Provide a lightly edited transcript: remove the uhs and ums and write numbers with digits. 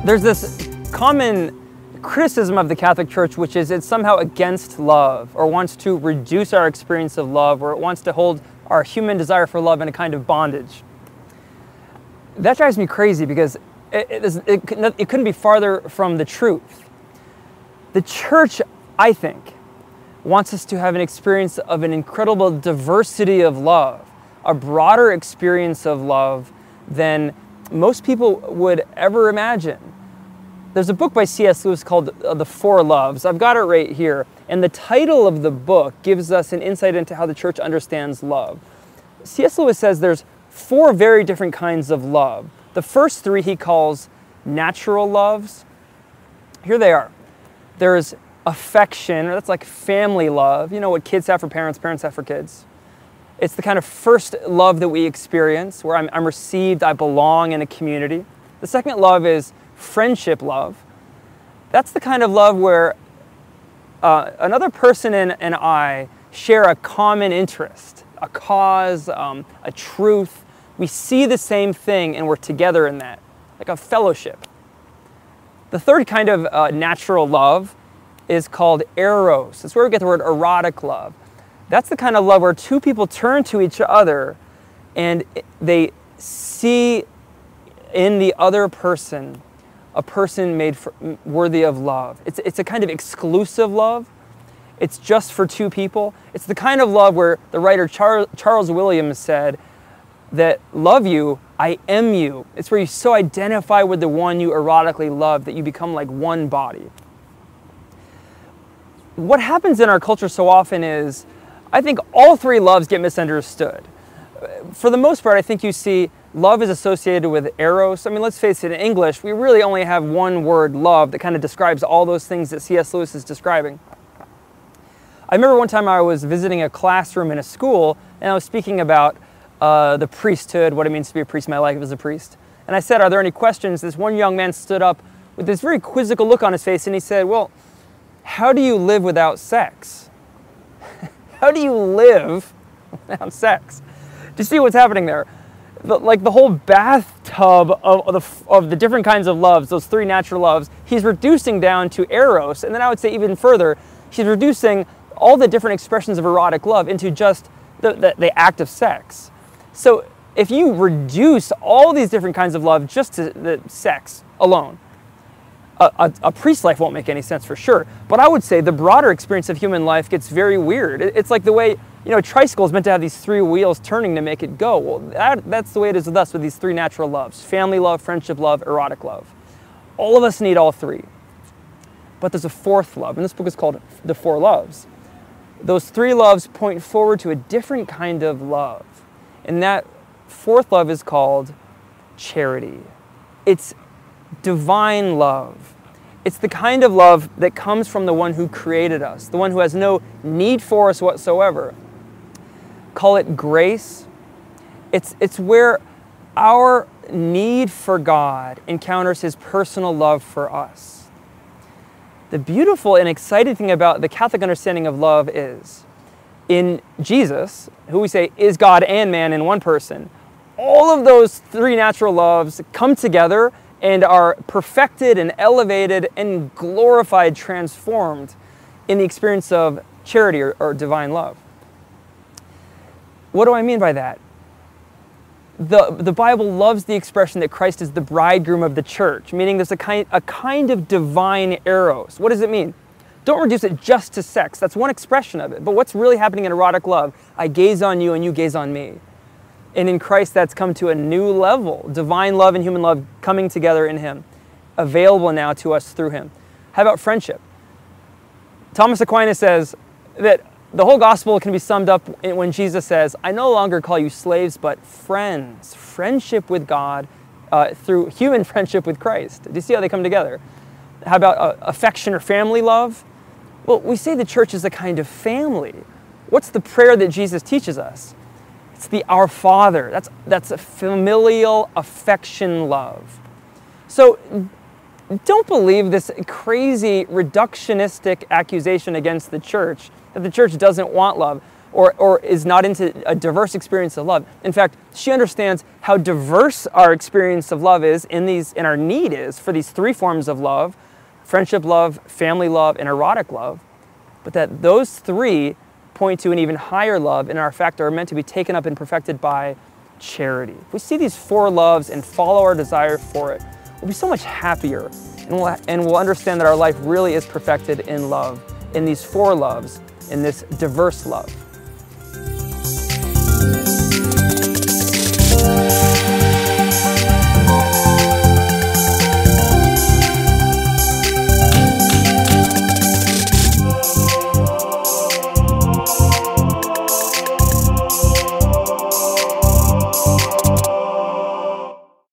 There's this common criticism of the Catholic Church, which is it's somehow against love, or wants to reduce our experience of love, or it wants to hold our human desire for love in a kind of bondage. That drives me crazy because it couldn't be farther from the truth. The Church, I think, wants us to have an experience of an incredible diversity of love, a broader experience of love than most people would ever imagine. There's a book by C.S. Lewis called The Four Loves. I've got it right here. And the title of the book gives us an insight into how the Church understands love. C.S. Lewis says there's four very different kinds of love. The first three he calls natural loves. Here they are. There's affection, or that's like family love. You know what kids have for parents, parents have for kids. It's the kind of first love that we experience, where I'm received, I belong in a community. The second love is friendship love. That's the kind of love where another person and I share a common interest, a cause, a truth. We see the same thing and we're together in that, like a fellowship. The third kind of natural love is called eros. That's where we get the word erotic love. That's the kind of love where two people turn to each other and they see in the other person a person made worthy of love. It's a kind of exclusive love. It's just for two people. It's the kind of love where the writer Charles Williams said that love you, I am you. It's where you so identify with the one you erotically love that you become like one body. What happens in our culture so often is, I think all three loves get misunderstood. For the most part, I think you see love is associated with eros. I mean, let's face it, in English, we really only have one word, love, that kind of describes all those things that C.S. Lewis is describing. I remember one time I was visiting a classroom in a school, and I was speaking about the priesthood, what it means to be a priest, my life as a priest. And I said, are there any questions? This one young man stood up with this very quizzical look on his face, and he said, well, how do you live without sex? How do you live without sex? Do you see what's happening there? Like the whole bathtub of the different kinds of loves, those three natural loves, he's reducing down to eros. And then I would say even further, he's reducing all the different expressions of erotic love into just the act of sex. So if you reduce all these different kinds of love just to the sex alone, a priest's life won't make any sense for sure. But I would say the broader experience of human life gets very weird. It's like the way, you know, a tricycle is meant to have these three wheels turning to make it go. Well, that's the way it is with us with these three natural loves: family love, friendship love, erotic love. All of us need all three. But there's a fourth love, and this book is called The Four Loves. Those three loves point forward to a different kind of love. And that fourth love is called charity. It's divine love. It's the kind of love that comes from the one who created us, the one who has no need for us whatsoever. Call it grace. It's where our need for God encounters His personal love for us. The beautiful and exciting thing about the Catholic understanding of love is, in Jesus, who we say is God and man in one person, all of those three natural loves come together and are perfected and elevated and glorified, transformed in the experience of charity or divine love. What do I mean by that? The Bible loves the expression that Christ is the bridegroom of the church, meaning there's a kind of divine eros. What does it mean? Don't reduce it just to sex. That's one expression of it. But what's really happening in erotic love? I gaze on you and you gaze on me. And in Christ, that's come to a new level. Divine love and human love coming together in Him, available now to us through Him. How about friendship? Thomas Aquinas says that the whole gospel can be summed up when Jesus says, I no longer call you slaves, but friends. Friendship with God through human friendship with Christ. Do you see how they come together? How about affection or family love? Well, we say the church is a kind of family. What's the prayer that Jesus teaches us? It's the Our Father. That's a familial affection love. So don't believe this crazy reductionistic accusation against the church that the church doesn't want love. or is not into a diverse experience of love. In fact, she understands how diverse our experience of love is and our need is for these three forms of love: friendship love, family love, and erotic love. But that those three point to an even higher love and in fact are meant to be taken up and perfected by charity. If we see these four loves and follow our desire for it, we'll be so much happier, and we'll understand that our life really is perfected in love, in these four loves, in this diverse love.